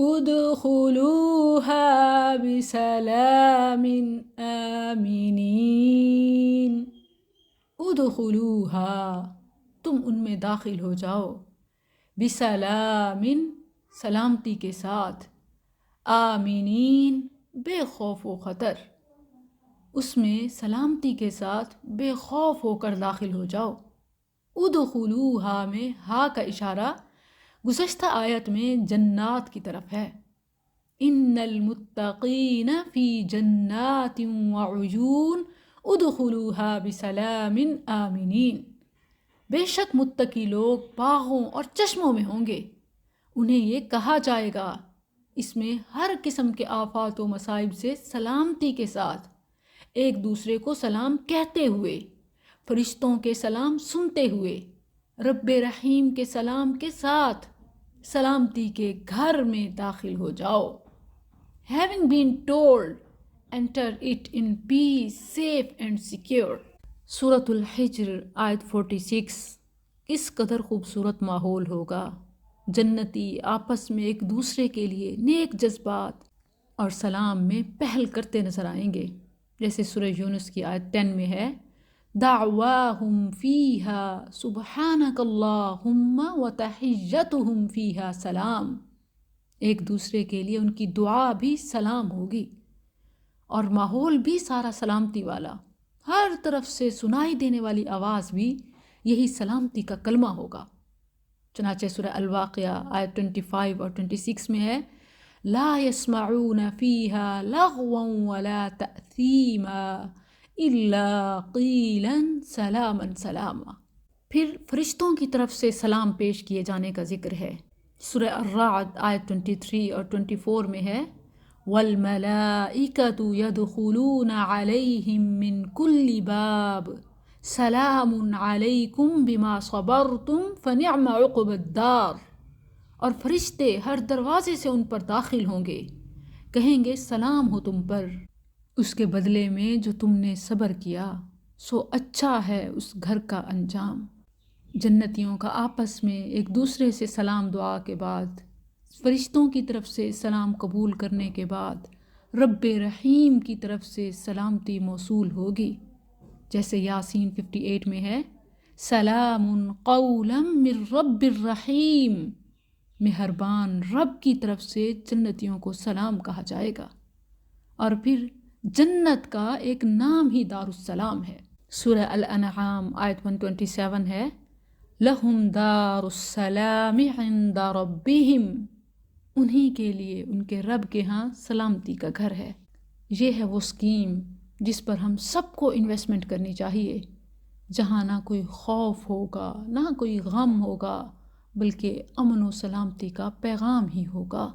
ادخلوها بسلام آمنین، ادخلوها تم ان میں داخل ہو جاؤ، بسلام سلامتی کے ساتھ، آمنین بے خوف و خطر، اس میں سلامتی کے ساتھ بے خوف ہو کر داخل ہو جاؤ۔ ادخلوها میں ہا کا اشارہ گزشتہ آیت میں جنات کی طرف ہے، ان المتقین فی جنات وعیون ادخلوها بسلام آمنین، بے شک متقی لوگ باغوں اور چشموں میں ہوں گے، انہیں یہ کہا جائے گا، اس میں ہر قسم کے آفات و مصائب سے سلامتی کے ساتھ، ایک دوسرے کو سلام کہتے ہوئے، فرشتوں کے سلام سنتے ہوئے، رب رحیم کے سلام کے ساتھ سلامتی کے گھر میں داخل ہو جاؤ۔ Having been told, enter it in peace, safe and secure۔ سورۃ الحجر آیت 46۔ اس قدر خوبصورت ماحول ہوگا، جنتی آپس میں ایک دوسرے کے لیے نیک جذبات اور سلام میں پہل کرتے نظر آئیں گے، جیسے سورہ یونس کی آیت 10 میں ہے، دعواہم فیہا سبحانک اللہم وتحیتہم فیہا سلام، ایک دوسرے کے لیے ان کی دعا بھی سلام ہوگی اور ماحول بھی سارا سلامتی والا، ہر طرف سے سنائی دینے والی آواز بھی یہی سلامتی کا کلمہ ہوگا۔ چنانچہ سورہ الواقعہ آیت 25 اور 26 میں ہے، لا يسمعون فیہا لغوا ولا تأثیما الا قیلا سلاما سلاما۔ پھر فرشتوں کی طرف سے سلام پیش کیے جانے کا ذکر ہے، سورہ الرعد آیت 23 اور 24 میں ہے، والملائکۃ یدخلون علیہم من کل باب سلام علیکم بما صبرتم فنعم عقب الدار، اور فرشتے ہر دروازے سے ان پر داخل ہوں گے، کہیں گے سلام ہو تم پر، اس کے بدلے میں جو تم نے صبر کیا سو اچھا ہے اس گھر کا انجام۔ جنتیوں کا آپس میں ایک دوسرے سے سلام دعا کے بعد، فرشتوں کی طرف سے سلام قبول کرنے کے بعد، رب رحیم کی طرف سے سلامتی موصول ہوگی، جیسے یاسین 58 میں ہے، سلام قولا من رب الرحیم، مہربان رب کی طرف سے جنتیوں کو سلام کہا جائے گا۔ اور پھر جنت کا ایک نام ہی دار السلام ہے، سورہ الانعام آیت 127 ہے، لہم دار السلام عند ربہم، انہی کے لیے ان کے رب کے ہاں سلامتی کا گھر ہے۔ یہ ہے وہ اسکیم جس پر ہم سب کو انویسٹمنٹ کرنی چاہیے، جہاں نہ کوئی خوف ہوگا، نہ کوئی غم ہوگا، بلکہ امن و سلامتی کا پیغام ہی ہوگا۔